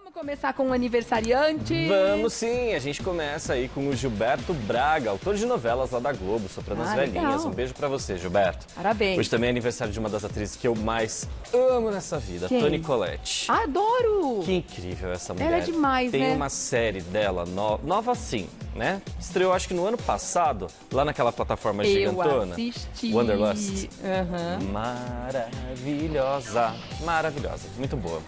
Vamos começar com o aniversariante? Vamos sim, a gente começa aí com o Gilberto Braga, autor de novelas lá da Globo, Soprando as Velhinhas. Legal. Um beijo pra você, Gilberto. Parabéns. Hoje também é aniversário de uma das atrizes que eu mais amo nessa vida, Quem? Toni Collette. Adoro! Que incrível essa mulher. Ela é demais, Tem né? uma série dela, nova sim, né? Estreou acho que no ano passado, lá naquela plataforma gigantona. Eu assisti. Wanderlust. Aham. Maravilhosa, maravilhosa, muito boa.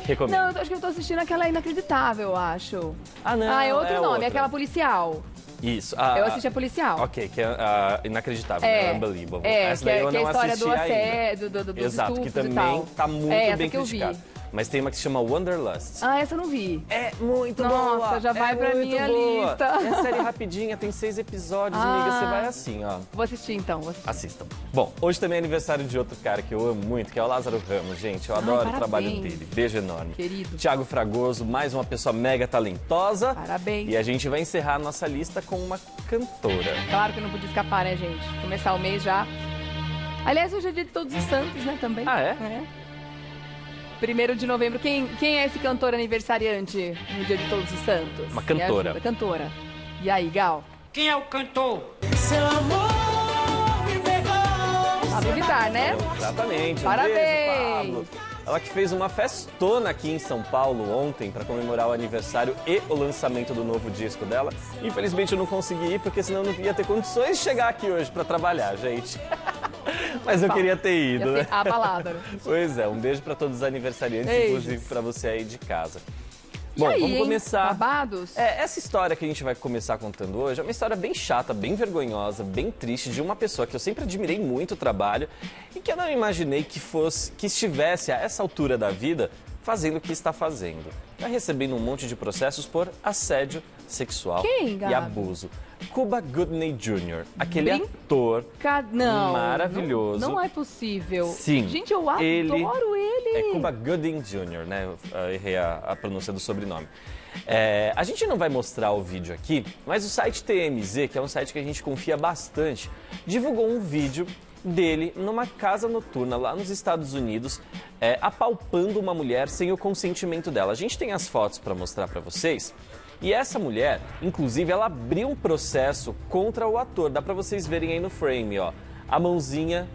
Recomendo. Não, eu acho que eu tô assistindo aquela Inacreditável, eu acho. Ah, não, Ah, é outro nome, outra. é aquela policial. Isso. Eu assisti a policial. Ok, que é inacreditável, né? Unbelievable. Essa que daí é, eu que é a não história assisti do ainda. assédio, dos Exato, que estupros e também tal. tá muito essa bem que eu vi. criticada. Mas tem uma que se chama Wanderlust. Ah, essa eu não vi. É muito Nossa, boa! já vai pra muito minha boa. lista. É série rapidinha, tem 6 episódios, amiga. Você vai assim, ó. Vou assistir então, vou assistir. Assistam. Bom, hoje também é aniversário de outro cara que eu amo muito, que é o Lázaro Ramos, gente. Eu adoro o trabalho parabéns. dele. Beijo enorme. Querido. Thiago Fragoso, mais uma pessoa mega talentosa. Parabéns. E a gente vai encerrar a nossa lista com uma cantora. Claro que não podia escapar, né, gente? Começar o mês já. Aliás, hoje é dia de Todos os Santos, né, também. Ah, é? É. 1º de novembro. Quem é esse cantor aniversariante no dia de Todos os Santos? Uma cantora. Me ajuda, cantora. E aí, Gal? Quem é o cantor? Seu amor me pegou. Pablo Vittar, né? Exatamente. Parabéns. Beijo, Pablo. Ela que fez uma festona aqui em São Paulo ontem para comemorar o aniversário e o lançamento do novo disco dela. Infelizmente eu não consegui ir porque senão eu não ia ter condições de chegar aqui hoje para trabalhar, gente. Mas eu queria ter ido, Ia né? ser a balada. Né? Pois é, um beijo para todos os aniversariantes, Beijos. inclusive para você aí de casa. E Bom, aí, vamos hein? começar. Babados? Essa história que a gente vai começar contando hoje é uma história bem chata, bem vergonhosa, bem triste de uma pessoa que eu sempre admirei muito o trabalho e que eu não imaginei que estivesse a essa altura da vida fazendo o que está fazendo. Está recebendo um monte de processos por assédio sexual Quem, e Gabi? abuso. Cuba Gooding Jr., aquele ator Não, maravilhoso. Não é possível. Sim. Gente, eu adoro ele. É Cuba Gooding Jr., né? Eu errei a pronúncia do sobrenome. A gente não vai mostrar o vídeo aqui, mas o site TMZ, que é um site que a gente confia bastante, divulgou um vídeo dele numa casa noturna lá nos Estados Unidos, apalpando uma mulher sem o consentimento dela. A gente tem as fotos para mostrar para vocês. E essa mulher, inclusive, ela abriu um processo contra o ator. Dá pra vocês verem aí no frame, ó. A mãozinha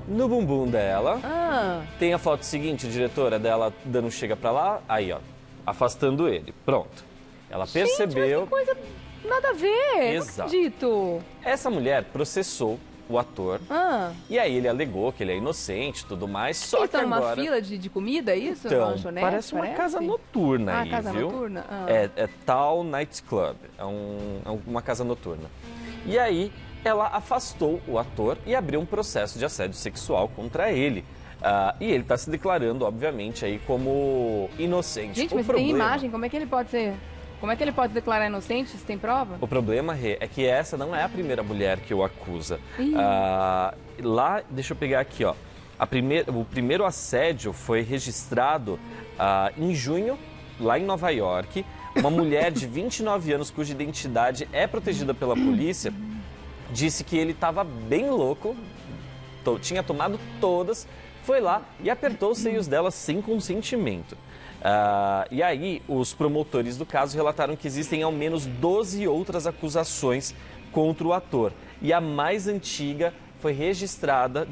no bumbum dela. Tem a foto seguinte, diretora, dela dando um chega pra lá. Aí, ó, afastando ele. Pronto. Ela percebeu... Gente, mas que coisa nada a ver. Exato. Não acredito. Essa mulher processou o ator. E aí ele alegou que ele é inocente e tudo mais. Só Eles que estão agora... numa fila de comida, é isso? Então, Uma lanchonete, parece uma casa noturna aí, casa viu? noturna? É Tal Night Club, é uma casa noturna. E aí, ela afastou o ator e abriu um processo de assédio sexual contra ele. E ele está se declarando, obviamente, aí como inocente. Gente, mas tem imagem, como é que ele pode ser... Como é que ele pode declarar inocente, se tem prova? O problema, Rê, é que essa não é a primeira mulher que o acusa. Lá, deixa eu pegar aqui, ó. O primeiro assédio foi registrado em junho, lá em Nova York. Uma mulher de 29 anos, cuja identidade é protegida pela polícia, disse que ele estava bem louco, tinha tomado todas, foi lá e apertou os seios dela sem consentimento. E aí, os promotores do caso relataram que existem ao menos 12 outras acusações contra o ator. E a mais antiga foi registrada,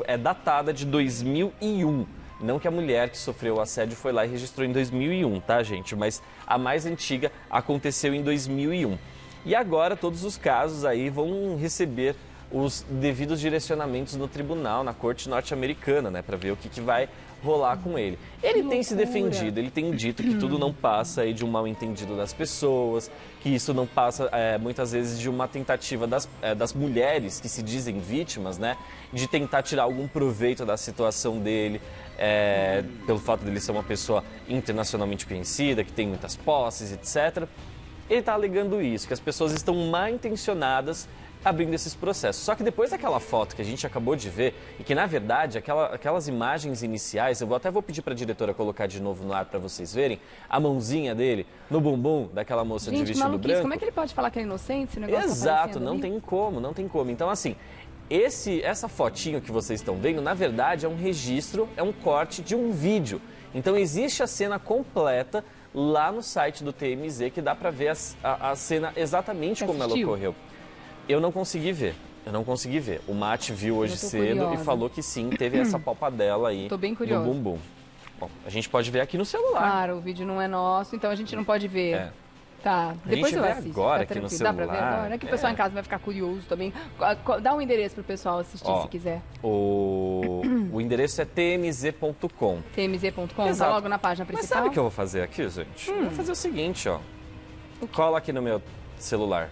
é datada de 2001. Não que a mulher que sofreu o assédio foi lá e registrou em 2001, tá, gente? Mas a mais antiga aconteceu em 2001. E agora todos os casos aí vão receber os devidos direcionamentos no tribunal, na corte norte-americana, né? Para ver o que vai rolar com ele. Ele tem se defendido, ele tem dito que tudo não passa aí de um mal-entendido das pessoas, que isso não passa muitas vezes de uma tentativa das mulheres que se dizem vítimas, né? De tentar tirar algum proveito da situação dele, pelo fato dele ser uma pessoa internacionalmente conhecida, que tem muitas posses, etc. Ele está alegando isso, que as pessoas estão mal intencionadas abrindo esses processos. Só que depois daquela foto que a gente acabou de ver, e que na verdade aquelas imagens iniciais, eu até vou pedir para a diretora colocar de novo no ar para vocês verem, a mãozinha dele no bumbum daquela moça de vestido branco. Como é que ele pode falar que é inocente? Esse negócio Exato, tá não tem como. Então assim, essa fotinho que vocês estão vendo, na verdade é um registro, é um corte de um vídeo. Então existe a cena completa lá no site do TMZ, que dá pra ver a cena exatamente Você como ela assistiu? ocorreu. Eu não consegui ver. O Mate viu hoje Eu tô cedo curiosa. e falou que sim, teve essa palpadela aí Tô bem no curiosa. bumbum. Bom, a gente pode ver aqui no celular. Claro, o vídeo não é nosso, então a gente não pode ver. É. Tá, depois gente eu vê assisto. agora fica aqui no tranquilo. Dá pra ver celular. agora? É que o pessoal É. em casa vai ficar curioso também. Dá um endereço pro pessoal assistir Ó, se quiser. O endereço é tmz.com. tmz.com, tá Exato. logo na página Mas principal. sabe o que eu vou fazer aqui, gente? Eu vou fazer o seguinte, ó. Cola aqui no meu celular.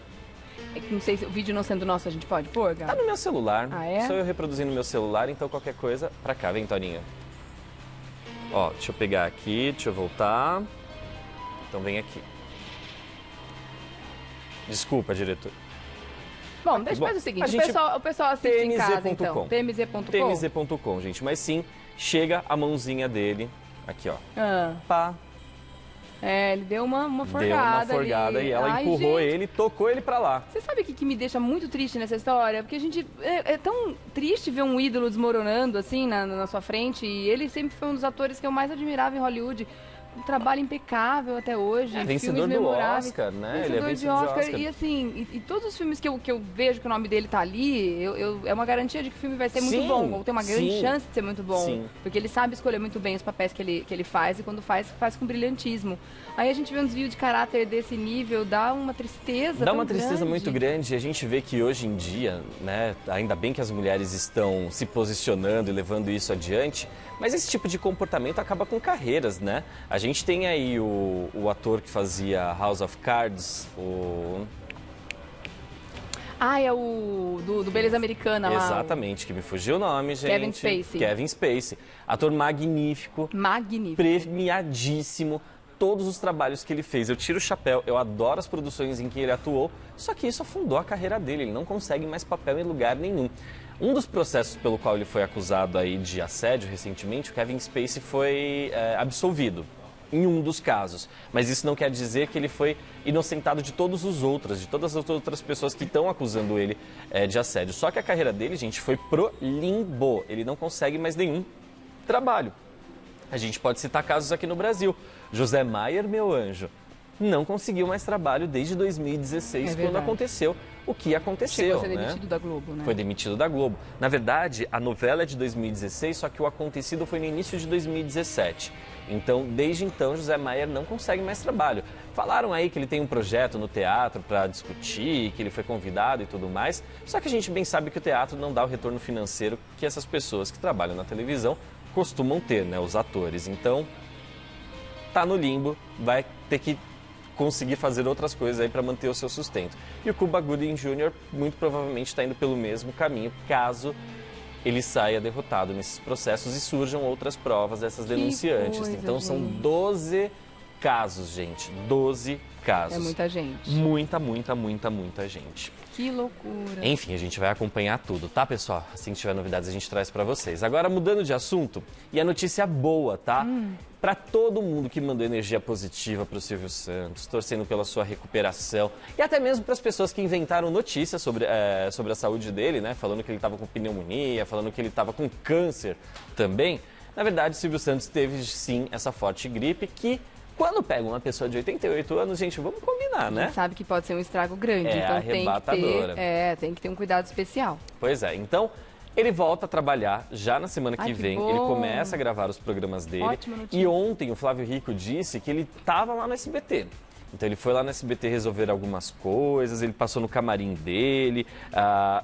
É que não sei se o vídeo não sendo nosso a gente pode pôr, Tá Gabi? no meu celular. Ah, é? Sou eu reproduzindo no meu celular, então qualquer coisa, pra cá, vem, Toninho. Ó, deixa eu pegar aqui, deixa eu voltar. Então vem aqui. Desculpa, diretor. Bom, deixa eu Bom, fazer o a seguinte, gente- o pessoal assiste em casa, tmz.com. então. tmz.com. tmz.com, gente. Mas sim, chega a mãozinha dele. Aqui, ó. Ah, Pá. ele deu uma forgada Deu uma forgada ali. e ela Ai, empurrou gente, ele e tocou ele pra lá. Você sabe o que me deixa muito triste nessa história? Porque a gente... É tão triste ver um ídolo desmoronando, assim, na sua frente. E ele sempre foi um dos atores que eu mais admirava em Hollywood. Um trabalho impecável até hoje. Vencedor filmes do memoráveis. Oscar, né? Vencedor, Ele é vencedor de de Oscar. Oscar. E assim, e todos os filmes que eu vejo que o nome dele tá ali, é uma garantia de que o filme vai ser muito Sim, bom. Ou tem uma grande sim, chance de ser muito bom. sim. Porque ele sabe escolher muito bem os papéis que ele faz. E quando faz com brilhantismo. Aí a gente vê um desvio de caráter desse nível, dá uma tristeza Dá tão uma tristeza grande. muito grande e a gente vê que hoje em dia, né, ainda bem que as mulheres estão se posicionando e levando isso adiante, mas esse tipo de comportamento acaba com carreiras, né? A gente tem aí o ator que fazia House of Cards, É o do Beleza Americana lá. exatamente, que me fugiu o nome, gente. Kevin Spacey. Kevin Spacey. Ator magnífico, Magnífico. premiadíssimo. Todos os trabalhos que ele fez, eu tiro o chapéu, eu adoro as produções em que ele atuou, só que isso afundou a carreira dele, ele não consegue mais papel em lugar nenhum. Um dos processos pelo qual ele foi acusado aí de assédio recentemente, o Kevin Spacey foi absolvido em um dos casos, mas isso não quer dizer que ele foi inocentado de todas as outras pessoas que estão acusando ele de assédio. Só que a carreira dele, gente, foi pro limbo, ele não consegue mais nenhum trabalho. A gente pode citar casos aqui no Brasil. José Maier, meu anjo, não conseguiu mais trabalho desde 2016, quando verdade. aconteceu o que aconteceu. Chegou a ser né? demitido da Globo, né? Foi demitido da Globo. Na verdade, a novela é de 2016, só que o acontecido foi no início de 2017. Então, desde então, José Maier não consegue mais trabalho. Falaram aí que ele tem um projeto no teatro para discutir, que ele foi convidado e tudo mais. Só que a gente bem sabe que o teatro não dá o retorno financeiro que essas pessoas que trabalham na televisão costumam ter, né? Os atores. Então, tá no limbo, vai ter que conseguir fazer outras coisas aí para manter o seu sustento. E o Cuba Gooding Jr. muito provavelmente está indo pelo mesmo caminho, caso ele saia derrotado nesses processos e surjam outras provas dessas denunciantes. coisa, Então são gente. 12 casos, gente. 12 casos. É muita gente. Muita gente. Que loucura. Enfim, a gente vai acompanhar tudo, tá, pessoal? Assim que tiver novidades, a gente traz pra vocês. Agora, mudando de assunto, e a notícia boa, tá? Pra todo mundo que mandou energia positiva pro Silvio Santos, torcendo pela sua recuperação, e até mesmo para as pessoas que inventaram notícias sobre a saúde dele, né? Falando que ele tava com pneumonia, falando que ele tava com câncer também. Na verdade, Silvio Santos teve, sim, essa forte gripe que... Quando pega uma pessoa de 88 anos, gente, vamos combinar, A né? gente sabe que pode ser um estrago grande, É então arrebatadora. tem que ter um cuidado especial. Pois é, então ele volta a trabalhar já na semana que Ai, que vem. bom. Ele começa a gravar os programas dele. Ótima notícia. E ontem o Flávio Rico disse que ele estava lá no SBT. Então ele foi lá no SBT resolver algumas coisas, ele passou no camarim dele.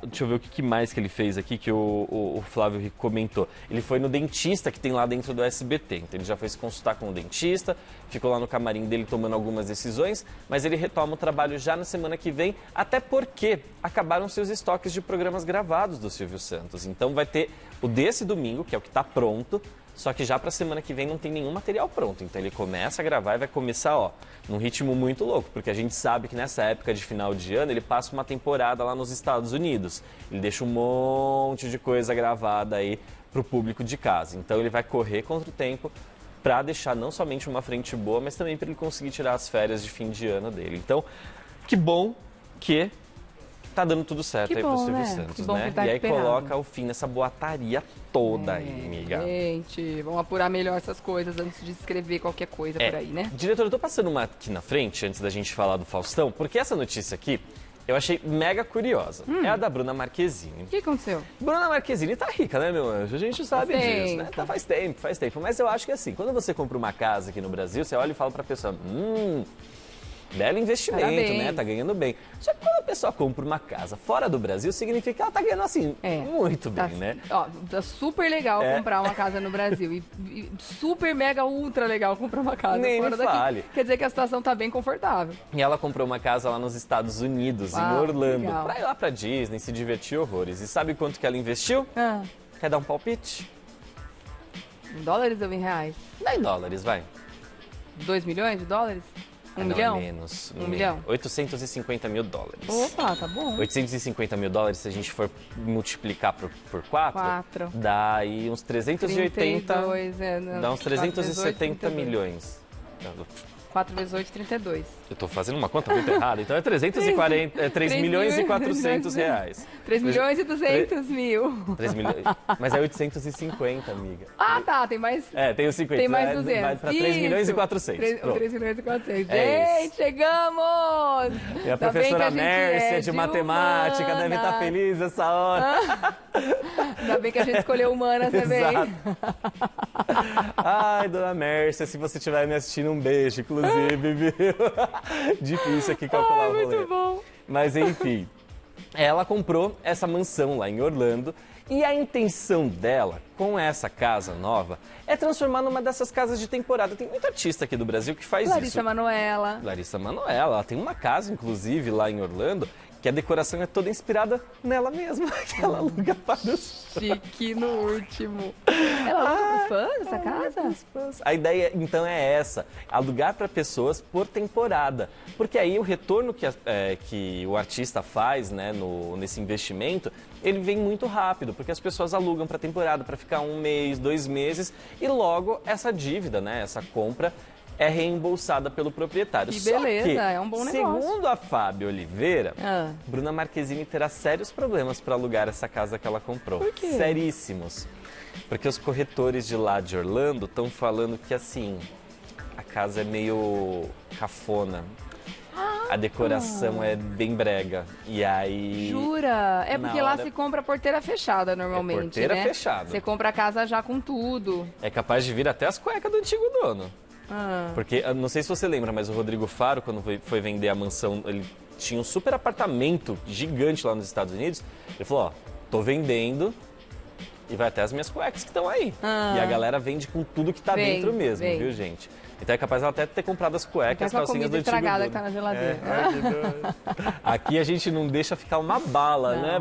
Deixa eu ver o que mais que ele fez aqui que o Flávio Rico comentou. Ele foi no dentista que tem lá dentro do SBT. Então ele já foi se consultar com o dentista, ficou lá no camarim dele tomando algumas decisões, mas ele retoma o trabalho já na semana que vem, até porque acabaram seus estoques de programas gravados do Silvio Santos. Então vai ter o desse domingo, que é o que está pronto, só que já para a semana que vem não tem nenhum material pronto. Então ele começa a gravar e vai começar, ó, num ritmo muito louco, porque a gente sabe que nessa época de final de ano ele passa uma temporada lá nos Estados Unidos. Ele deixa um monte de coisa gravada aí pro público de casa. Então ele vai correr contra o tempo para deixar não somente uma frente boa, mas também para ele conseguir tirar as férias de fim de ano dele. Então, que bom que tá dando tudo certo Que aí bom, pro Silvio né? Santos, Que bom que né? ele tá E aí recuperado. coloca o fim nessa boataria toda aí, amiga. Gente, vamos apurar melhor essas coisas antes de escrever qualquer coisa por aí, né? Diretor, eu tô passando uma aqui na frente, antes da gente falar do Faustão, porque essa notícia aqui eu achei mega curiosa. É a da Bruna Marquezine. O que aconteceu? Bruna Marquezine tá rica, né, meu anjo? A gente sabe Faz disso, né? tempo. Tá, faz tempo. Mas eu acho que assim, quando você compra uma casa aqui no Brasil, você olha e fala pra pessoa, belo investimento, Parabéns. né? Tá ganhando bem. Só que quando a pessoa compra uma casa fora do Brasil, significa que ela tá ganhando, assim, muito bem, né? Ó, tá super legal É. comprar uma casa no Brasil e super mega ultra legal comprar uma casa Nem fora me daqui. fale. Quer dizer que a situação tá bem confortável. E ela comprou uma casa lá nos Estados Unidos, em Uau, Orlando, legal. pra ir lá pra Disney, se divertir horrores. E sabe quanto que ela investiu? Ah, Quer dar um palpite? em dólares ou em reais? Dá em dólares, vai. 2 milhões de dólares? Um Não, milhão? É menos. Um milhão? 850 mil dólares. Opa, tá bom. 850 mil dólares, se a gente for multiplicar por 4, Quatro. dá aí uns 380, 32, não, dá uns 4 vezes 370 8, 32. milhões. 4 vezes 8, 32. Eu tô fazendo uma conta muito errada, então é 3 milhões e 400 reais. 3 milhões e 200 mil. 3 milhões, mas é 850, amiga. Ah, tá, tem mais... Tem os 50, Tem mais vai 200. para 3 milhões e 400. 3 Pronto. milhões e 400. É Gente, chegamos! E a Ainda bem que professora a gente Mércia é de matemática deve estar humanas. feliz essa hora. Ainda bem que a gente escolheu humanas também. Exato. Ai, dona Mércia, se você estiver me assistindo, um beijo, inclusive, viu? Difícil aqui calcular Ai, o rolê. muito bom. Mas enfim, ela comprou essa mansão lá em Orlando e a intenção dela com essa casa nova é transformar numa dessas casas de temporada. Tem muito artista aqui do Brasil que faz Larissa isso. Manoela. Larissa Manoela, ela tem uma casa, inclusive, lá em Orlando, que a decoração é toda inspirada nela mesma, que ela aluga para os Chique no último. Ela aluga pros fãs essa casa? fãs. A ideia, então, é essa, alugar para pessoas por temporada, porque aí o retorno que o artista faz, né, nesse investimento, ele vem muito rápido, porque as pessoas alugam para temporada, para ficar 1 mês, 2 meses, e logo essa dívida, né, essa compra, é reembolsada pelo proprietário. Que Só beleza, que, é um bom negócio. segundo a Fábio Oliveira, Ah. Bruna Marquezine terá sérios problemas para alugar essa casa que ela comprou. Por quê? Seríssimos. Porque os corretores de lá de Orlando estão falando que, assim, a casa é meio cafona. A decoração é bem brega. E aí... Jura? É porque Na lá hora- se compra porteira fechada normalmente, porteira né? fechada. Você compra a casa já com tudo. É capaz de vir até as cuecas do antigo dono. Ah. Porque, eu não sei se você lembra, mas o Rodrigo Faro, quando foi vender a mansão, ele tinha um super apartamento gigante lá nos Estados Unidos. Ele falou, ó, tô vendendo e vai até as minhas cuecas que estão aí. Ah. E a galera vende com tudo que tá Vem, dentro mesmo, vem. viu, gente? Então é capaz ela até ter comprado as cuecas, Até as com a calcinhas do comida antigo estragada dono. que tá na geladeira. Ai, que doido. Aqui a gente não deixa ficar uma bala, né?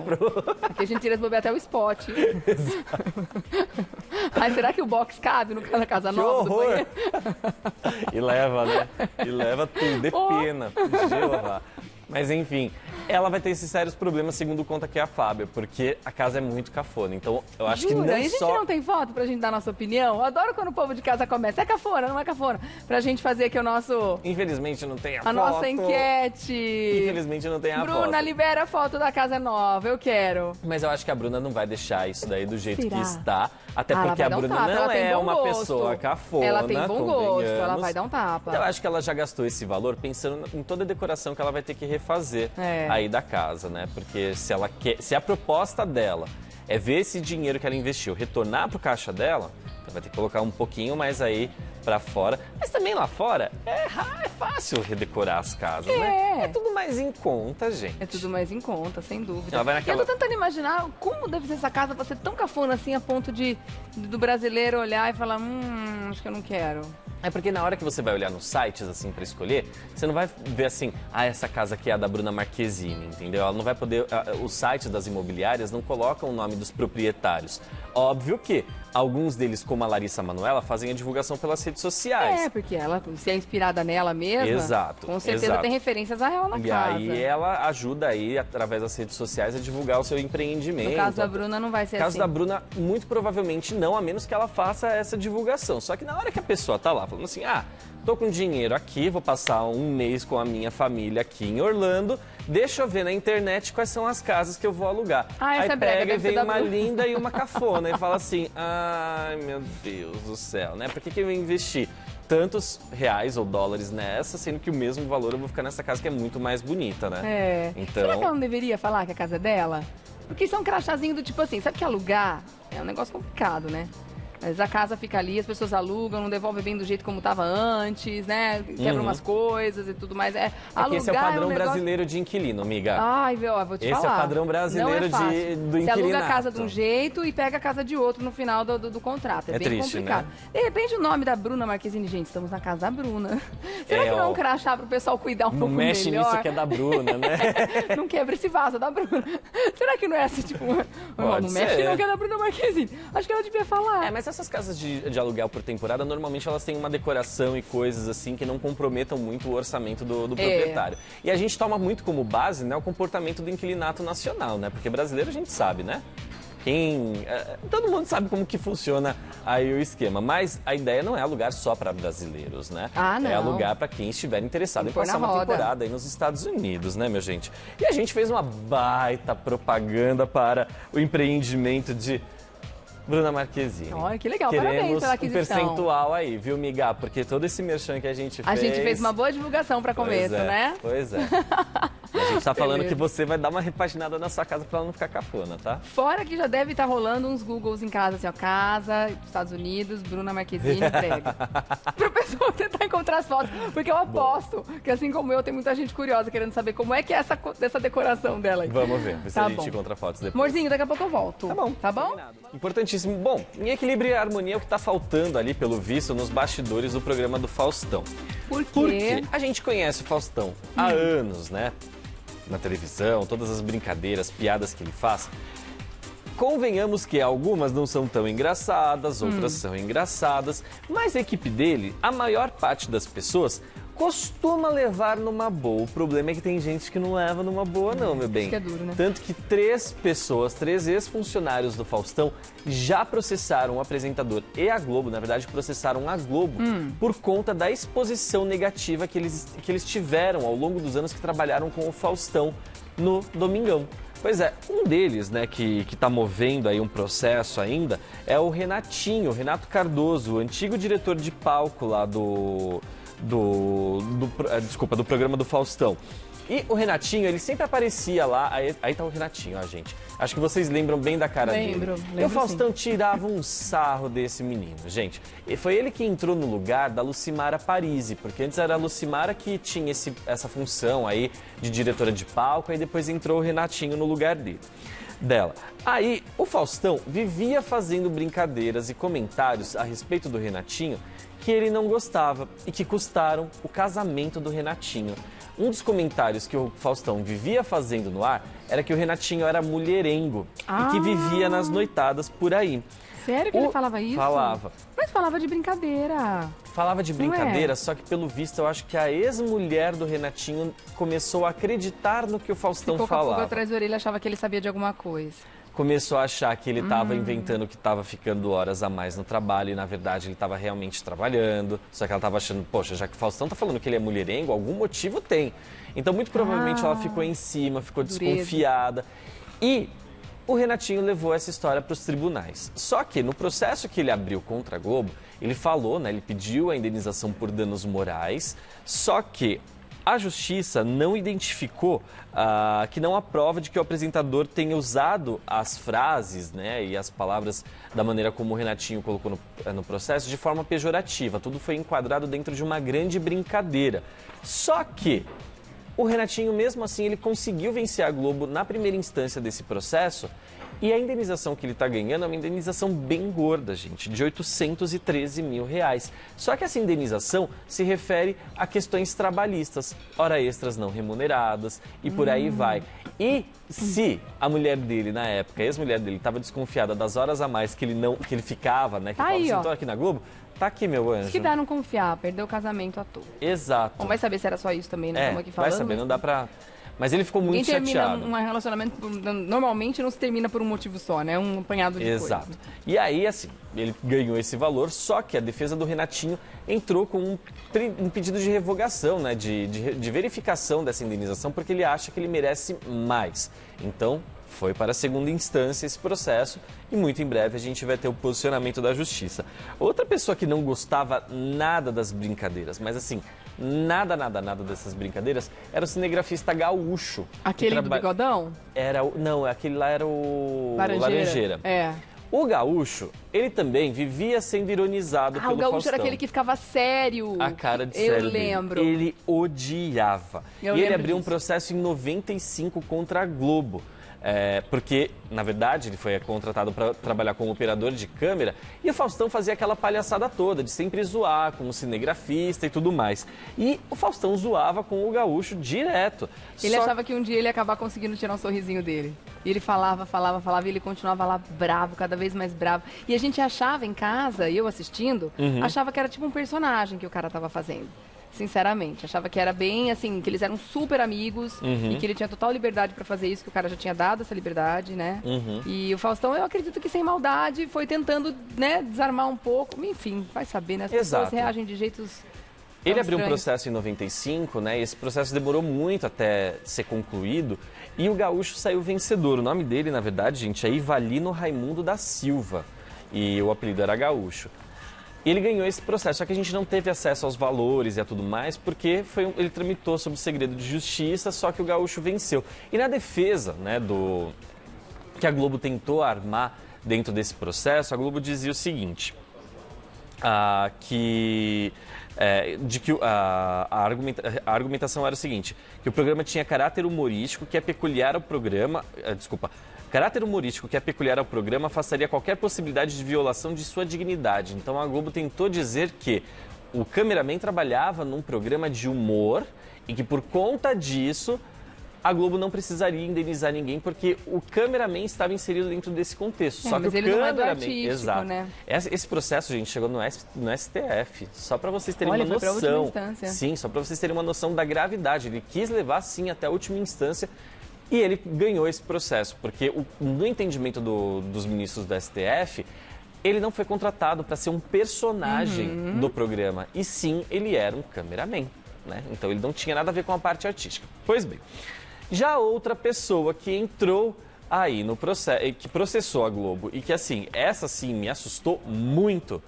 Aqui a gente tira as bobear até o spot. Ai, será que o box cabe na casa Que nova do horror! banheiro? E leva, né? E leva tudo, de Oh. pena. Jeová. Mas enfim, ela vai ter esses sérios problemas, segundo conta que é a Fábio, porque a casa é muito cafona. Então, eu acho que Jura? não E a gente só... não tem foto pra gente dar nossa opinião? Eu adoro quando o povo de casa começa. É cafona, não é cafona? Pra gente fazer aqui o nosso... Infelizmente não tem a A foto. nossa enquete. Infelizmente não tem a Bruna, foto. libera a foto da casa nova, eu quero. Mas eu acho que a Bruna não vai deixar isso daí do jeito Será? que está. Até Ah, ela porque vai a dar um Bruna tapa, não ela tem é bom uma gosto. pessoa cafona, Ela tem bom gosto, ela convenhamos. vai dar um tapa. Então, eu acho que ela já gastou esse valor pensando em toda a decoração que ela vai ter que refazer É. aí da casa, né? Porque se a proposta dela é ver esse dinheiro que ela investiu retornar pro caixa dela, ela vai ter que colocar um pouquinho mais aí pra fora. Mas também lá fora é fácil redecorar as casas, né? É tudo mais em conta, gente. É tudo mais em conta, sem dúvida. Ela vai E naquela- eu tô tentando imaginar como deve ser essa casa pra ser tão cafona assim, a ponto do brasileiro olhar e falar, acho que eu não quero. É porque na hora que você vai olhar nos sites, assim, pra escolher, você não vai ver assim, essa casa aqui é a da Bruna Marquezine, entendeu? Ela não vai poder... Os sites das imobiliárias não colocam o nome dos proprietários. Óbvio que alguns deles, como a Larissa Manoela, fazem a divulgação pelas redes sociais. É, porque ela, se é inspirada nela mesma, Exato, com certeza exato. tem referências a real na E casa. aí ela ajuda aí, através das redes sociais, a divulgar o seu empreendimento. No caso da Bruna não vai ser No caso assim. da Bruna, muito provavelmente não, a menos que ela faça essa divulgação. Só que na hora que a pessoa tá lá falando assim, tô com dinheiro aqui, vou passar um mês com a minha família aqui em Orlando, deixa eu ver na internet quais são as casas que eu vou alugar. Ah, essa aí é brega, pega e deve ser vem da uma Bruna. linda e uma cafona e fala assim, ai meu Deus do céu, né? Por que eu ia investir tantos reais ou dólares nessa, sendo que o mesmo valor eu vou ficar nessa casa que é muito mais bonita, né? É. Então... Será que ela não deveria falar que a casa é dela? Porque isso é um crachazinho do tipo assim, sabe que alugar é um negócio complicado, né? Às vezes a casa fica ali, as pessoas alugam, não devolvem bem do jeito como estava antes, né? Quebram umas coisas e tudo mais. Porque esse é o padrão um negócio... brasileiro de inquilino, amiga. Ai, ó, vou te falar. Esse é o padrão brasileiro não é do Você aluga inquilinato. a casa de um jeito e pega a casa de outro no final do contrato. É bem triste, complicado. né? De repente o nome da Bruna Marquezine, gente, estamos na casa da Bruna. Será que não é um crachá pro pessoal cuidar um Não pouco mexe melhor? nisso que é da Bruna, né? Não quebra esse vaso, é da Bruna. Será que não é assim, tipo... Não mexe ser. não, que é da Bruna Marquezine. Acho que ela devia falar. Mas essas casas de aluguel por temporada, normalmente elas têm uma decoração e coisas assim que não comprometam muito o orçamento do proprietário. E a gente toma muito como base, né, o comportamento do inquilinato nacional, né? Porque brasileiro a gente sabe, né? Todo mundo sabe como que funciona aí o esquema, mas a ideia não é alugar só para brasileiros, né? Ah, não. É alugar para quem estiver interessado em Pôr passar na uma roda. temporada aí nos Estados Unidos, né, minha gente? E a gente fez uma baita propaganda para o empreendimento de Bruna Marquezine. Olha, que legal. Queremos Parabéns pela um aquisição. percentual aí, viu, miga? Porque todo esse merchan que a gente fez... A gente fez uma boa divulgação para começo, né? Pois é. A gente tá falando Beleza. que você vai dar uma repaginada na sua casa pra ela não ficar cafona, tá? Fora que já deve estar rolando uns Googles em casa, assim, ó, casa, Estados Unidos, Bruna Marquezine, prega. Pro pessoal tentar encontrar as fotos, porque eu aposto que assim como eu, tem muita gente curiosa querendo saber como é que é essa decoração dela aí. Vamos ver se Tá a gente bom. encontra fotos depois. Amorzinho, daqui a pouco eu volto. Tá bom. Tá bom? Combinado. Importantíssimo. Bom, em equilíbrio e harmonia é o que tá faltando ali, pelo visto, nos bastidores do programa do Faustão. Por quê? Porque a gente conhece o Faustão há anos, né? Na televisão, todas as brincadeiras, piadas que ele faz. Convenhamos que algumas não são tão engraçadas, outras são engraçadas, mas a equipe dele, a maior parte das pessoas, costuma levar numa boa. O problema é que tem gente que não leva numa boa não, meu bem. Isso que é duro, né? Tanto que 3 ex-funcionários do Faustão já processaram o apresentador e a Globo, na verdade processaram a Globo, por conta da exposição negativa que eles tiveram ao longo dos anos que trabalharam com o Faustão no Domingão. Pois é, um deles, né, que tá movendo aí um processo ainda, é o Renato Cardoso, o antigo diretor de palco lá do programa do Faustão. E o Renatinho, ele sempre aparecia lá, aí tá o Renatinho, ó, gente. Acho que vocês lembram bem da cara dele. E o Faustão tirava um sarro desse menino, gente. E foi ele que entrou no lugar da Lucimara Parisi, porque antes era a Lucimara que tinha essa função aí de diretora de palco, aí depois entrou o Renatinho no lugar dela. Aí o Faustão vivia fazendo brincadeiras e comentários a respeito do Renatinho que ele não gostava e que custaram o casamento do Renatinho. Um dos comentários que o Faustão vivia fazendo no ar era que o Renatinho era mulherengo e que vivia nas noitadas por aí. Sério que ele falava isso? Falava. Mas falava de brincadeira. Falava de Não brincadeira, é? só que pelo visto eu acho que a ex-mulher do Renatinho começou a acreditar no que o Faustão Ficou com a pulga falava. atrás da orelha, achava que ele sabia de alguma coisa. Começou a achar que ele estava inventando que estava ficando horas a mais no trabalho e, na verdade, ele estava realmente trabalhando. Só que ela estava achando, poxa, já que o Faustão tá falando que ele é mulherengo, algum motivo tem. Então, muito provavelmente, ela ficou em cima, ficou dureza. desconfiada. E o Renatinho levou essa história para os tribunais. Só que, no processo que ele abriu contra a Globo, ele falou, né, ele pediu a indenização por danos morais, só que a justiça não identificou que não há prova de que o apresentador tenha usado as frases, né, e as palavras da maneira como o Renatinho colocou no processo de forma pejorativa. Tudo foi enquadrado dentro de uma grande brincadeira. Só que o Renatinho, mesmo assim, ele conseguiu vencer a Globo na primeira instância desse processo. E a indenização que ele está ganhando é uma indenização bem gorda, gente, de R$813 mil. Só que essa indenização se refere a questões trabalhistas, hora extras não remuneradas e por aí vai. E se a mulher dele, na época, a ex-mulher dele, estava desconfiada das horas a mais que ele ficava, né, que Tá aí, falava, ó. sentou aqui na Globo, tá aqui, meu anjo. Isso que dá não confiar, perdeu o casamento à toa. Exato. Bom, vai saber se era só isso também, né? Estamos aqui vai falando. saber, mas- não dá pra... Mas ele ficou muito Quem termina chateado. um relacionamento, normalmente não se termina por um motivo só, né? Um apanhado de Exato. coisa. E aí, assim, ele ganhou esse valor, só que a defesa do Renatinho entrou com um pedido de revogação, né? De verificação dessa indenização, porque ele acha que ele merece mais. Então, foi para a segunda instância esse processo e muito em breve a gente vai ter o posicionamento da justiça. Outra pessoa que não gostava nada das brincadeiras, mas assim, nada dessas brincadeiras, era o cinegrafista gaúcho. Aquele do bigodão? Não, aquele lá era o Laranjeira. É. O gaúcho, ele também vivia sendo ironizado pelo O gaúcho Faustão. era aquele que ficava sério. A cara de sério Eu lembro. dele. Ele odiava. E ele abriu um processo em 95 contra a Globo. Porque, na verdade, ele foi contratado para trabalhar como operador de câmera e o Faustão fazia aquela palhaçada toda de sempre zoar como cinegrafista e tudo mais. E o Faustão zoava com o gaúcho direto. Ele achava que um dia ele ia acabar conseguindo tirar um sorrisinho dele. E ele falava e ele continuava lá bravo, cada vez mais bravo. E a gente achava em casa, eu assistindo, achava que era tipo um personagem que o cara tava fazendo. Sinceramente, achava que era bem assim, que eles eram super amigos e que ele tinha total liberdade pra fazer isso, que o cara já tinha dado essa liberdade, né? E o Faustão, eu acredito que sem maldade, foi tentando, né, desarmar um pouco. Enfim, vai saber, né? As pessoas reagem de jeitos Ele abriu um estranhos. processo em 95, né? E esse processo demorou muito até ser concluído. E o gaúcho saiu vencedor. O nome dele, na verdade, gente, é Ivalino Raimundo da Silva. E o apelido era Gaúcho. E ele ganhou esse processo, só que a gente não teve acesso aos valores e a tudo mais, porque ele tramitou sob segredo de justiça, só que o gaúcho venceu. E na defesa, né, que a Globo tentou armar dentro desse processo, a Globo dizia o seguinte, a argumentação era o seguinte, que o programa tinha caráter humorístico, que é peculiar ao programa, caráter humorístico que é peculiar ao programa afastaria qualquer possibilidade de violação de sua dignidade. Então a Globo tentou dizer que o cameraman trabalhava num programa de humor e que por conta disso a Globo não precisaria indenizar ninguém porque o cameraman estava inserido dentro desse contexto. Só que mas o ele não é do cameraman, artístico, exato. né? Esse processo, gente, chegou no STF, só para vocês terem Olha, uma foi pra última noção. instância. Sim, só para vocês terem uma noção da gravidade. Ele quis levar sim até a última instância. E ele ganhou esse processo, porque no entendimento dos ministros do STF, ele não foi contratado para ser um personagem do programa, e sim, ele era um cameraman, né? Então ele não tinha nada a ver com a parte artística. Pois bem, já outra pessoa que entrou aí no processo, que processou a Globo, e que assim, essa sim me assustou muito,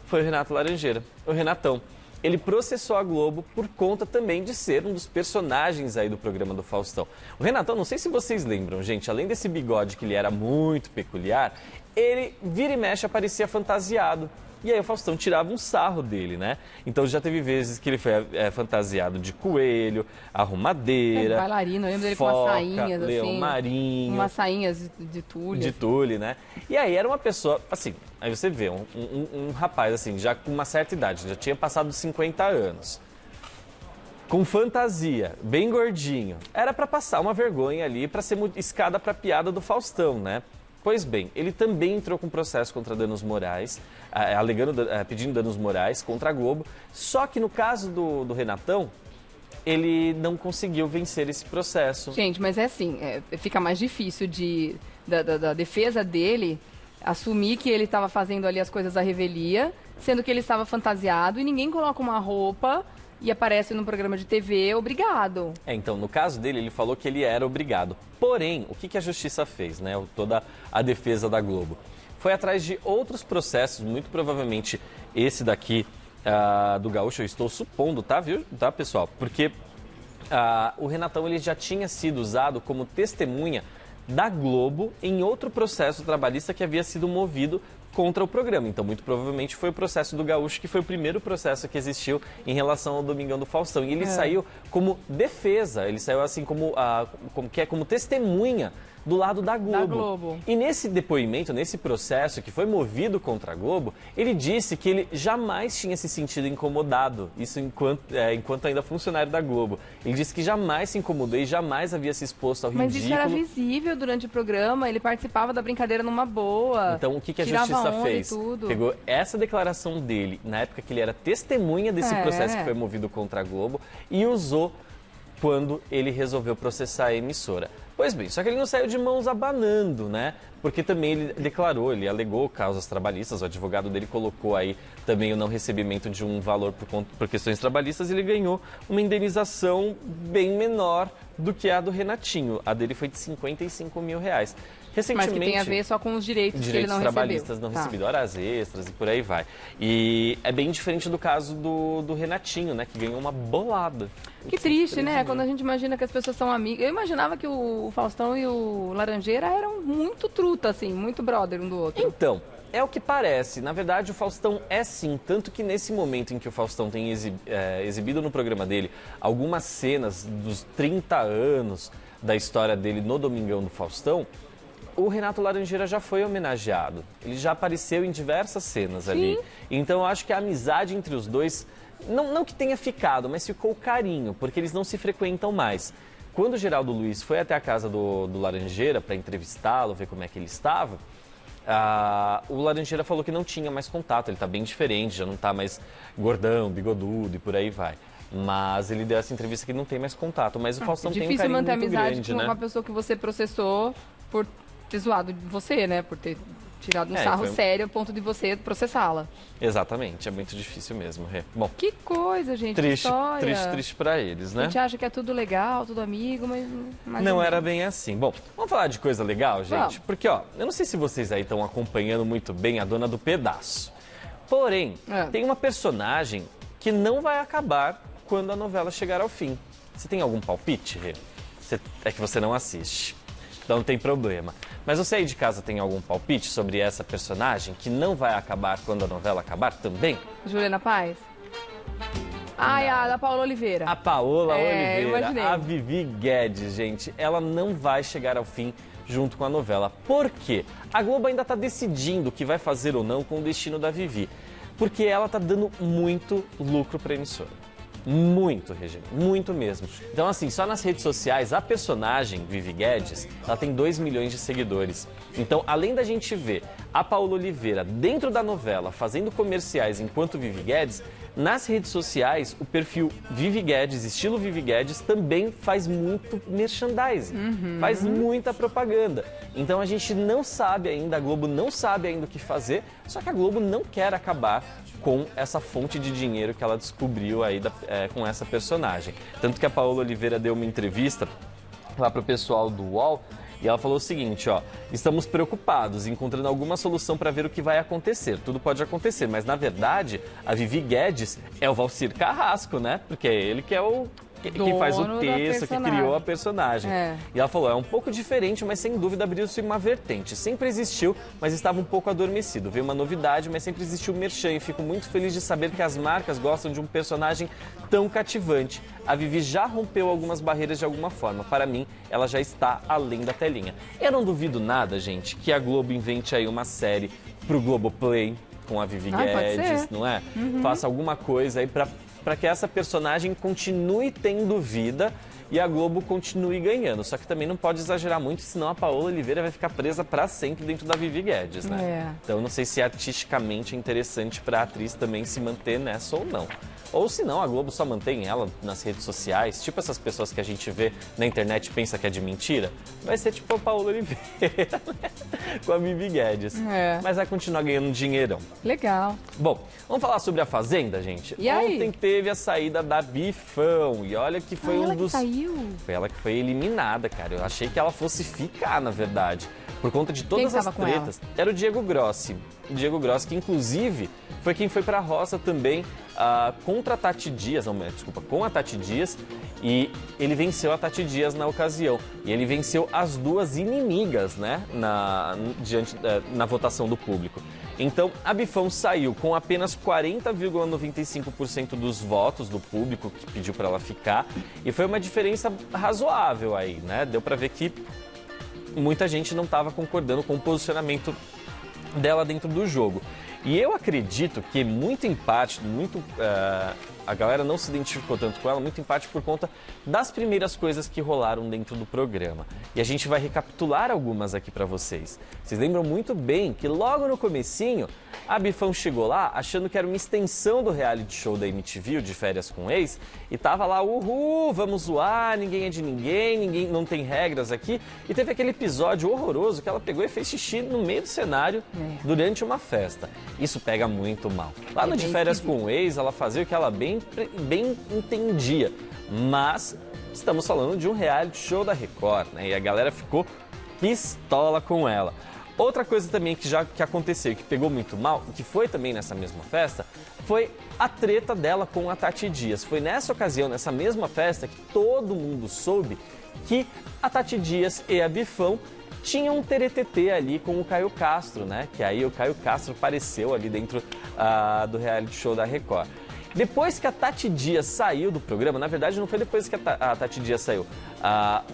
foi o Renato Laranjeira, o Renatão. Ele processou a Globo por conta também de ser um dos personagens aí do programa do Faustão. O Renatão, não sei se vocês lembram, gente, além desse bigode que ele era muito peculiar, ele vira e mexe aparecia fantasiado. E aí o Faustão tirava um sarro dele, né? Então já teve vezes que ele foi fantasiado de coelho, arrumadeira, bailarino, eu lembro dele foca, com umas sainhas leão assim, marinho. umas sainhas de tule. De tule, né? E aí era uma pessoa, assim, aí você vê um rapaz, assim, já com uma certa idade, já tinha passado dos 50 anos, com fantasia, bem gordinho. Era pra passar uma vergonha ali, pra ser escada pra piada do Faustão, né? Pois bem, ele também entrou com processo contra danos morais, pedindo danos morais contra a Globo, só que no caso do Renatão, ele não conseguiu vencer esse processo. Gente, mas é assim, fica mais difícil da defesa dele assumir que ele estava fazendo ali as coisas à revelia, sendo que ele estava fantasiado e ninguém coloca uma roupa e aparece num programa de TV obrigado. Então, no caso dele, ele falou que ele era obrigado. Porém, o que a justiça fez, né? Toda a defesa da Globo. Foi atrás de outros processos, muito provavelmente esse daqui do Gaúcho, eu estou supondo, tá, viu? Tá, pessoal? Porque o Renatão ele já tinha sido usado como testemunha da Globo em outro processo trabalhista que havia sido movido contra o programa. Então, muito provavelmente foi o processo do Gaúcho, que foi o primeiro processo que existiu em relação ao Domingão do Faustão. E ele saiu como defesa, ele saiu assim como testemunha do lado da Globo. E nesse depoimento, nesse processo que foi movido contra a Globo, ele disse que ele jamais tinha se sentido incomodado, isso enquanto ainda funcionário da Globo. Ele disse que jamais se incomodou e jamais havia se exposto ao ridículo. Mas isso era visível durante o programa, ele participava da brincadeira numa boa. Então, o que a justiça fez? Pegou essa declaração dele, na época que ele era testemunha desse processo que foi movido contra a Globo, e usou quando ele resolveu processar a emissora. Pois bem, só que ele não saiu de mãos abanando, né? Porque também ele declarou, ele alegou causas trabalhistas, o advogado dele colocou aí também o não recebimento de um valor por questões trabalhistas e ele ganhou uma indenização bem menor do que a do Renatinho. A dele foi de R$55 mil. Recentemente, mas que tem a ver só com os direitos que ele não trabalhistas recebeu. não recebido, horas extras e por aí vai. E é bem diferente do caso do Renatinho, né? Que ganhou uma bolada. Que triste, né? Quando a gente imagina que as pessoas são amigas. Eu imaginava que o Faustão e o Laranjeira eram muito truta, assim, muito brother um do outro. Então, é o que parece. Na verdade, o Faustão é sim. Tanto que nesse momento em que o Faustão tem exibido no programa dele algumas cenas dos 30 anos da história dele no Domingão do Faustão, o Renato Laranjeira já foi homenageado. Ele já apareceu em diversas cenas ali. Então, eu acho que a amizade entre os dois, não que tenha ficado, mas ficou carinho, porque eles não se frequentam mais. Quando o Geraldo Luiz foi até a casa do Laranjeira para entrevistá-lo, ver como é que ele estava, o Laranjeira falou que não tinha mais contato, ele está bem diferente, já não está mais gordão, bigodudo e por aí vai. Mas ele deu essa entrevista que não tem mais contato, mas o Faustão tem um carinho muito grande, né? Difícil manter amizade com uma pessoa que você processou por ter zoado de você, né? Por ter tirado um sarro sério a ponto de você processá-la. Exatamente, é muito difícil mesmo, Rê. Bom, que coisa, gente, triste, história. triste pra eles, né? A gente acha que é tudo legal, tudo amigo, mas não era bem assim. Bom, vamos falar de coisa legal, gente? Vamos. Porque, ó, eu não sei se vocês aí estão acompanhando muito bem a Dona do Pedaço. Porém, tem uma personagem que não vai acabar quando a novela chegar ao fim. Você tem algum palpite, Rê? É que você não assiste. Então não tem problema. Mas você aí de casa tem algum palpite sobre essa personagem que não vai acabar quando a novela acabar também? Juliana Paz? Ai, a da Paola Oliveira. A Paola eu Oliveira, imaginei. a Vivi Guedes, gente, ela não vai chegar ao fim junto com a novela. Por quê? A Globo ainda está decidindo o que vai fazer ou não com o destino da Vivi. Porque ela está dando muito lucro para a emissora. Muito, Regina, muito mesmo. Então, assim, só nas redes sociais, a personagem Vivi Guedes, ela tem 2 milhões de seguidores. Então, além da gente ver a Paola Oliveira dentro da novela fazendo comerciais enquanto Vivi Guedes, nas redes sociais, o perfil Vivi Guedes, estilo Vivi Guedes, também faz muito merchandising, faz muita propaganda. Então, a gente não sabe ainda, a Globo não sabe ainda o que fazer, só que a Globo não quer acabar com essa fonte de dinheiro que ela descobriu aí com essa personagem. Tanto que a Paola Oliveira deu uma entrevista lá para o pessoal do UOL e ela falou o seguinte, ó: estamos preocupados, encontrando alguma solução para ver o que vai acontecer. Tudo pode acontecer, mas na verdade a Vivi Guedes é o Valcir Carrasco, né? Porque é ele que é quem faz o texto, que criou a personagem. E ela falou, é um pouco diferente, mas sem dúvida abriu-se uma vertente. Sempre existiu, mas estava um pouco adormecido. Veio uma novidade, mas sempre existiu merchan. E fico muito feliz de saber que as marcas gostam de um personagem tão cativante. A Vivi já rompeu algumas barreiras de alguma forma. Para mim, ela já está além da telinha. Eu não duvido nada, gente, que a Globo invente aí uma série pro Globoplay com a Vivi Guedes, não é? Faça alguma coisa aí para que essa personagem continue tendo vida e a Globo continue ganhando. Só que também não pode exagerar muito, senão a Paola Oliveira vai ficar presa para sempre dentro da Vivi Guedes, né? Então não sei se artisticamente é interessante para a atriz também se manter nessa ou não. Ou se não, a Globo só mantém ela nas redes sociais, tipo essas pessoas que a gente vê na internet e pensa que é de mentira, vai ser tipo a Paola Oliveira, né? Com a Vivi Guedes. Mas vai continuar ganhando dinheirão. Legal. Bom, vamos falar sobre a Fazenda, gente? E aí? Ontem teve a saída da Bifão e olha que foi ela que saiu? Foi ela que foi eliminada, cara. Eu achei que ela fosse ficar, na verdade, por conta de todas as tretas. Era o Diego Grossi. O Diego Grossi, que inclusive foi quem foi pra roça também contra a Tati Dias, com a Tati Dias, e ele venceu a Tati Dias na ocasião. E ele venceu as duas inimigas, né, na votação do público. Então, a Bifão saiu com apenas 40,95% dos votos do público que pediu para ela ficar. E foi uma diferença razoável aí, né? Deu para ver que muita gente não estava concordando com o posicionamento dela dentro do jogo. E eu acredito que muito em parte, a galera não se identificou tanto com ela, muito em parte por conta das primeiras coisas que rolaram dentro do programa. E a gente vai recapitular algumas aqui pra vocês. Vocês lembram muito bem que logo no comecinho, a Bifão chegou lá achando que era uma extensão do reality show da MTV, o De Férias com Ex, e tava lá, uhul, vamos zoar, ninguém é de ninguém não tem regras aqui. E teve aquele episódio horroroso que ela pegou e fez xixi no meio do cenário durante uma festa. Isso pega muito mal. Lá no De Férias com o Ex, ela fazia o que ela bem entendia. Mas estamos falando de um reality show da Record, né? E a galera ficou pistola com ela. Outra coisa também que aconteceu, que pegou muito mal, que foi também nessa mesma festa, foi a treta dela com a Tati Dias. Foi nessa ocasião, nessa mesma festa, que todo mundo soube que a Tati Dias e a Bifão tinham um teretetê ali com o Caio Castro, né? Que aí o Caio Castro apareceu ali dentro do reality show da Record. Depois que a Tati Dias saiu do programa, na verdade não foi depois que a Tati Dias saiu,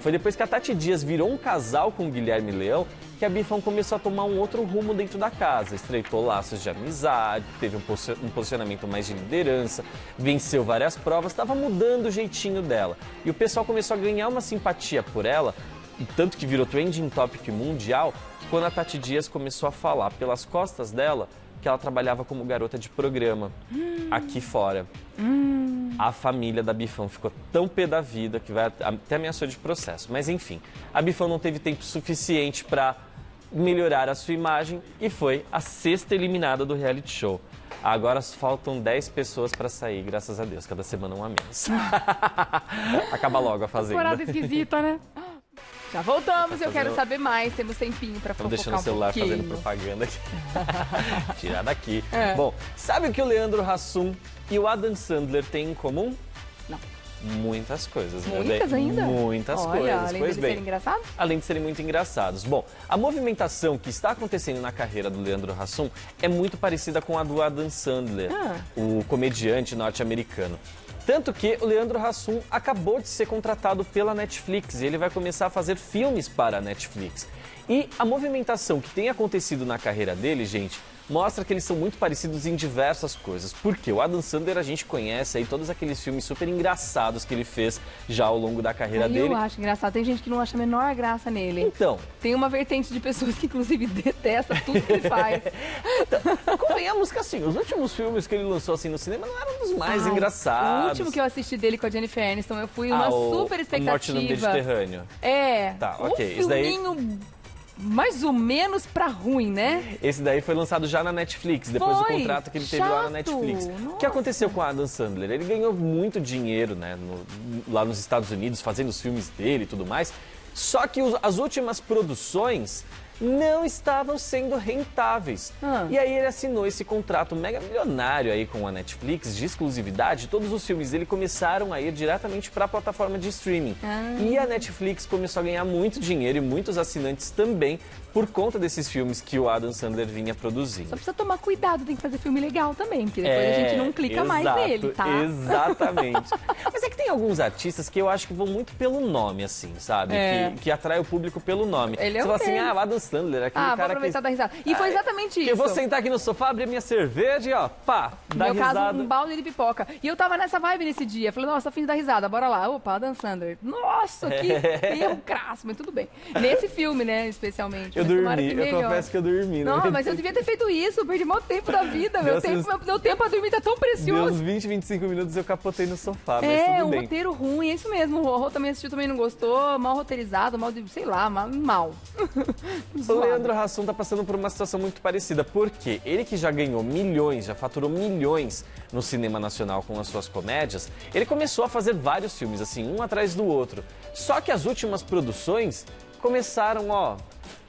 foi depois que a Tati Dias virou um casal com o Guilherme Leão, que a Bifão começou a tomar um outro rumo dentro da casa, estreitou laços de amizade, teve um posicionamento mais de liderança, venceu várias provas, estava mudando o jeitinho dela. E o pessoal começou a ganhar uma simpatia por ela, tanto que virou trending topic mundial, quando a Tati Dias começou a falar pelas costas dela que ela trabalhava como garota de programa aqui fora. A família da Bifão ficou tão pé da vida que até ameaçou de processo. Mas enfim, a Bifão não teve tempo suficiente para melhorar a sua imagem e foi a sexta eliminada do reality show. Agora faltam 10 pessoas para sair, graças a Deus, cada semana um a menos. Acaba logo a Fazenda. Temporada esquisita, né? Já voltamos, eu quero saber mais, temos tempinho pra fofocar deixando o celular fazendo propaganda aqui. Tirar daqui. Bom, sabe o que o Leandro Hassum e o Adam Sandler têm em comum? Não. Muitas coisas. Muitas ainda? Muitas Olha, coisas. além Pois de bem, serem engraçados? além de serem muito engraçados. Bom, a movimentação que está acontecendo na carreira do Leandro Hassum é muito parecida com a do Adam Sandler, o comediante norte-americano. Tanto que o Leandro Hassum acabou de ser contratado pela Netflix e ele vai começar a fazer filmes para a Netflix. E a movimentação que tem acontecido na carreira dele, gente, mostra que eles são muito parecidos em diversas coisas. Porque o Adam Sandler a gente conhece aí todos aqueles filmes super engraçados que ele fez já ao longo da carreira dele. Eu acho engraçado. Tem gente que não acha a menor graça nele. Então, tem uma vertente de pessoas que inclusive detesta tudo que ele faz. Então, convenhamos que assim, os últimos filmes que ele lançou assim no cinema não eram dos mais engraçados. O último que eu assisti dele com a Jennifer Aniston, eu fui uma super expectativa. Morte no Mediterrâneo. Tá, ok. Um filminho mais ou menos pra ruim, né? Esse daí foi lançado já na Netflix, depois do contrato que ele teve lá na Netflix. Nossa. O que aconteceu com o Adam Sandler? Ele ganhou muito dinheiro, né, lá nos Estados Unidos, fazendo os filmes dele e tudo mais. Só que as últimas produções não estavam sendo rentáveis. E aí ele assinou esse contrato mega milionário aí com a Netflix de exclusividade. Todos os filmes dele começaram a ir diretamente para a plataforma de streaming. E a Netflix começou a ganhar muito dinheiro e muitos assinantes também por conta desses filmes que o Adam Sandler vinha produzindo. Só precisa tomar cuidado, tem que fazer filme legal também, porque depois a gente não clica mais nele, tá? Exatamente. Mas é que tem alguns artistas que eu acho que vão muito pelo nome, assim, sabe? Que atrai o público pelo nome. Ele é Você fala assim, o Adam Sandler, aquele cara vou aproveitar da risada. E foi exatamente isso. Eu vou sentar aqui no sofá, abrir minha cerveja e ó, pá, dar risada. No meu caso, um balde de pipoca. E eu tava nessa vibe nesse dia. Falei, nossa, tô fim de dar risada, bora lá. Opa, Adam Sandler. Nossa, que erro crasso, mas tudo bem. Nesse filme, né, especialmente. Eu dormi, eu confesso que eu dormi. Não, mas eu devia ter feito isso, eu perdi muito tempo da vida. Meu tempo a dormir tá tão precioso. Deu uns 20, 25 minutos eu capotei no sofá, mas tudo bem. Roteiro ruim, é isso mesmo. O Rô também assistiu, também não gostou. Mal roteirizado, sei lá, mal. O Leandro Hassum tá passando por uma situação muito parecida, porque ele que já ganhou milhões, já faturou milhões no cinema nacional com as suas comédias, ele começou a fazer vários filmes, assim, um atrás do outro. Só que as últimas produções começaram,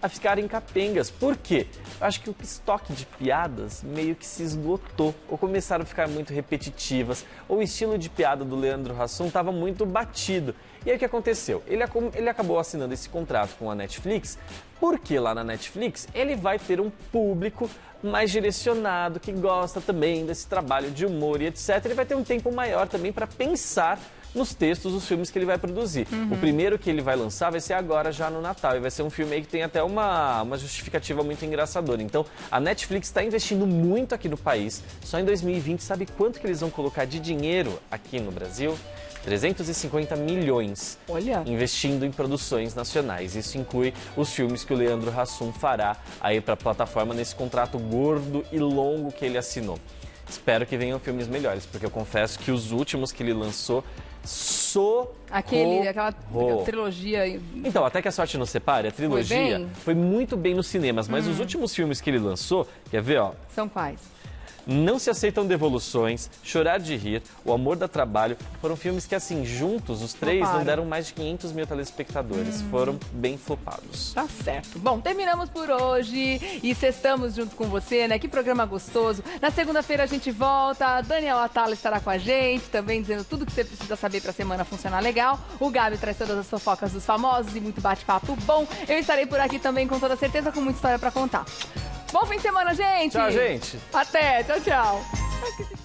a ficarem capengas. Por quê? Eu acho que o estoque de piadas meio que se esgotou, ou começaram a ficar muito repetitivas, ou o estilo de piada do Leandro Hassum estava muito batido. E aí o que aconteceu? Ele acabou assinando esse contrato com a Netflix, porque lá na Netflix ele vai ter um público mais direcionado, que gosta também desse trabalho de humor e etc. Ele vai ter um tempo maior também para pensar nos textos dos filmes que ele vai produzir. O primeiro que ele vai lançar vai ser agora, já no Natal, e vai ser um filme aí que tem até uma justificativa muito engraçadora. Então, a Netflix está investindo muito aqui no país. Só em 2020, sabe quanto que eles vão colocar de dinheiro aqui no Brasil? 350 milhões. Olha. Investindo em produções nacionais. Isso inclui os filmes que o Leandro Hassum fará aí para a plataforma nesse contrato gordo e longo que ele assinou. Espero que venham filmes melhores, porque eu confesso que os últimos que ele lançou aquela trilogia. Então, Até que a Sorte Nos Separe, a trilogia foi muito bem nos cinemas, mas os últimos filmes que ele lançou, quer ver, ó? São quais? Não Se Aceitam Devoluções, Chorar de Rir, O Amor Dá Trabalho, foram filmes que, assim, juntos, os três não deram mais de 500 mil telespectadores. Foram bem flopados. Tá certo. Bom, terminamos por hoje e sextamos junto com você, né? Que programa gostoso. Na segunda-feira a gente volta, Daniel Atala estará com a gente, também dizendo tudo que você precisa saber pra semana funcionar legal. O Gabi traz todas as fofocas dos famosos e muito bate-papo bom. Eu estarei por aqui também, com toda certeza, com muita história pra contar. Bom fim de semana, gente! Tchau, gente! Até! Tchau, tchau!